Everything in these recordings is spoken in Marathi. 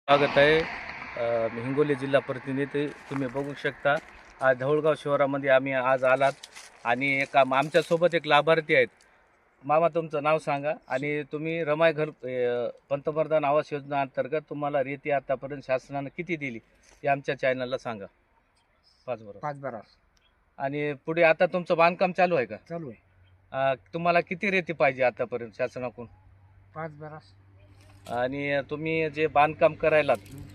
स्वागत आहे. मी हिंगोली जिल्हा प्रतिनिधी तुम्ही बघू शकता. आज धवळगाव शहरामध्ये आम्ही आज आलात आणि आमच्यासोबत एक लाभार्थी आहेत. मामा, तुमचं नाव सांगा आणि तुम्ही रमाई घर पंतप्रधान आवास योजना अंतर्गत तुम्हाला रेती आतापर्यंत शासनानं किती दिली ते आमच्या चॅनलला सांगा. 5 बारा आणि पुढे आता तुमचं बांधकाम चालू आहे का? चालू आहे. तुम्हाला किती रेती पाहिजे आतापर्यंत शासनाकडून? 5 बारा. आणि तुम्ही जे बांधकाम करायला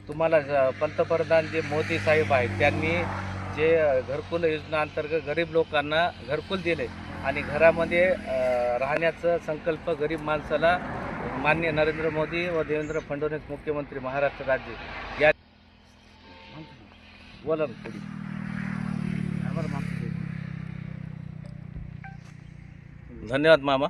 तुम्हाला पंतप्रधान जे मोदी साहेब आहेत त्यांनी जे घरकुल योजना अंतर्गत गरीब लोकांना घरकुल दिले आणि घरामध्ये राहण्याचा संकल्प गरीब माणसाला माननीय नरेंद्र मोदी व देवेंद्र फडणवीस मुख्यमंत्री महाराष्ट्र राज्य या बोला ना थोडी. धन्यवाद मामा.